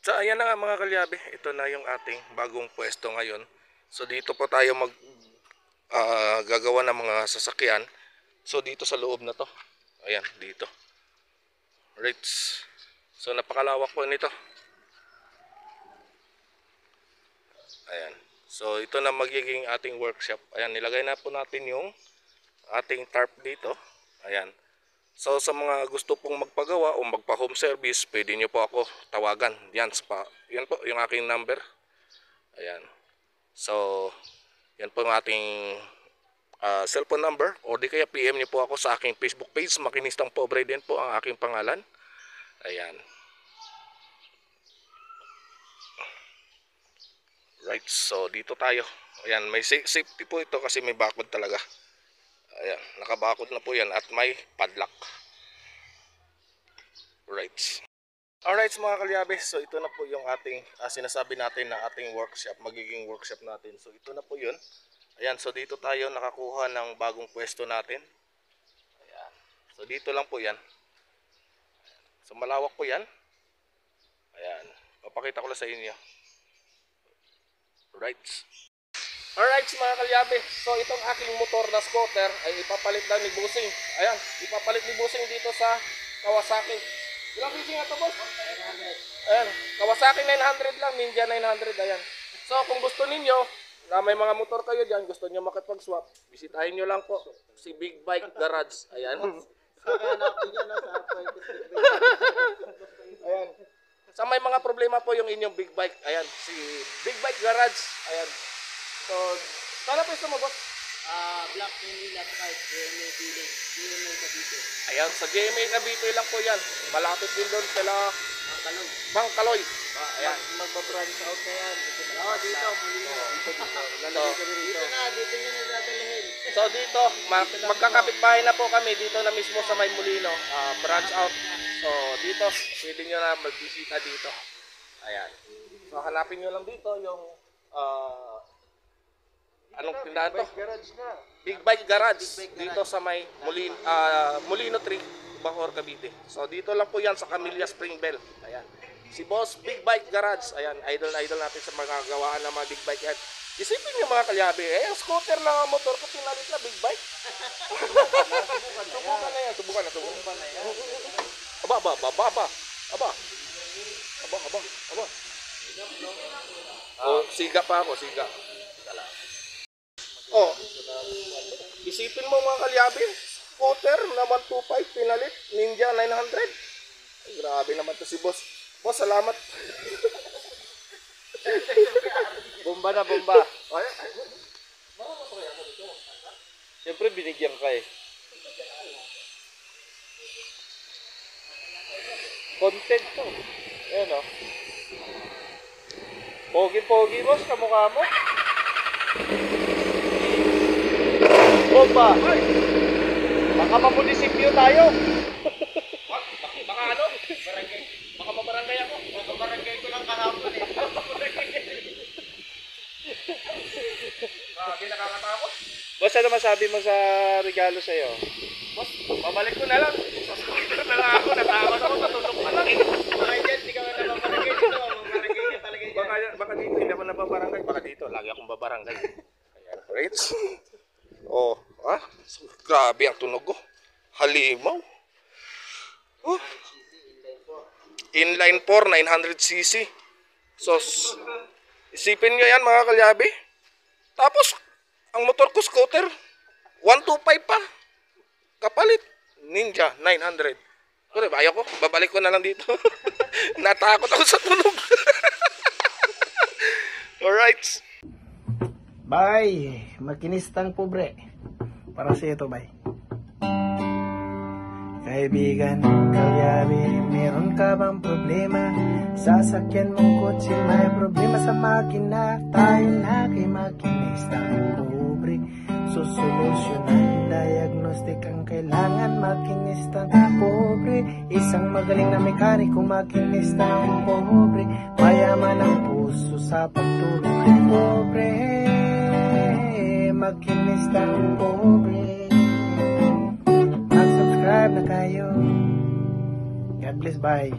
So ayan na nga mga kalyabe, ito na yung ating bagong pwesto ngayon. So dito po tayo gagawa ng mga sasakyan. So dito sa loob na to. Ayan, dito. Right. So napakalawak po nito. Ayan. So ito na magiging ating workshop. Ayan, nilagay na po natin yung ating tarp dito. Ayan. So sa mga gusto pong magpagawa o magpa-home service, pwede nyo po ako tawagan. Yan po yung aking number. Ayan. So yan po yung ating cellphone number, o di kaya PM nyo po ako sa aking Facebook page. Makinistang Pobre din po ang aking pangalan. Ayan. Right, so dito tayo. Ayan, may safety po ito kasi may bakod talaga. Ayan, nakabakod na po yan at may padlock. Right. Alright mga kalyabe, so ito na po yung ating sinasabi natin na ating workshop, magiging workshop natin. So ito na po yun. Ayan, so dito tayo nakakuha ng bagong pwesto natin. Ayan. So dito lang po yan. So malawak po yan. Ayan, papakita ko lang sa inyo. Right. Alright mga kalyabe, so itong aking motor na scooter ay ipapalit lang ni Busing. Ayan, ipapalit ni Busing dito sa Kawasaki. Ilang cc nga ito, boss? 900. Ayan, Kawasaki 900 lang, Ninja 900. Ayan. So kung gusto ninyo na may mga motor kayo dyan, gusto nyo makipag-swap, bisitahin nyo lang po si Big Bike Garage. Ayan. Ayan. Sa may mga problema po yung inyong big bike, ayan, si Big Bike Garage. Ayan. So, sana pwesto mo, boss? Black Manila Card, GMA Village, GMA Cavite. Ayan, sa GMA Cavite lang po yan. Malapit din doon sila Bangkaloy. Ayan. Magbabranch out na yan. Dito, Molino. Dito nyo na dadalhin. So dito, magkakapit-bahay na po kami dito na mismo sa may Molino. Branch out. So dito, pwede nyo na magbisita dito. Ayan. So hanapin nyo lang dito yung anong tindahan to? Big Bike Garage. Dito sa may Molino 3, Bacoor, Cavite. So dito lang po yan sa Camilla Springbell. Ayan. Si Boss Big Bike Garage. Ayan, idol natin sa mga gawaan ng mga big bike yan. Isipin nyo mga kalyabe, ang scooter lang ang motor ko, pinalit na big bike. Subukan na yan, subukan na yan. Aba. Oh, siga pa ako, siga. Oh, isipin mo mga kalyabe, scooter na 125 pinalit, Ninja 900. Ay, grabe naman to si boss. Boss, salamat. Bomba na bomba. Ay. Siyempre binigyan ka eh. Content to. Ayan o. Pogi-pogi boss, kamukha mo. Bomba. Baka mamunisipyo tayo. Baka ano? Barangay. Baka mabarangay ako. Barangay ko lang kahapon eh. Grabe, nakakatakot. Boss, ano masabi mo sa regalo sa'yo? Boss, babalik ko na lang. Sa na lang ako, natakot ako, natulog pa lang. Baka dyan, di ka nga napabarangay dito. Mabarangay ka talaga dyan. Baka dito, hindi ako nababarangay. Baka dito, lagi akong babarangay. Ayan, right? Oh, grabe ang tunog ko. Halimaw. Oh. Inline 4, 900cc. So, isipin nyo yan mga kalyabe. Tapos, ang motor ko scooter, 125 pa. Kapalit, Ninja 900. Pero ayaw ko, babalik ko na lang dito. Natakot ako sa tunog. Alright. Bye, makinistang pobre. Para sa ito, bye. Kaibigan, kalyabe, meron ka bang problema? Sasakyan mong kotse, may problema sa makina. Tayo na kay makinistang pobre. Susolusyonan, diagnostic ang kailangan. Makinistang pobre. Isang magaling na mekaniko, makinistang pobre. Mayaman ang puso sa pagtulong. Pobre, makinistang pobre. Mag-subscribe na kayo. God bless, bye.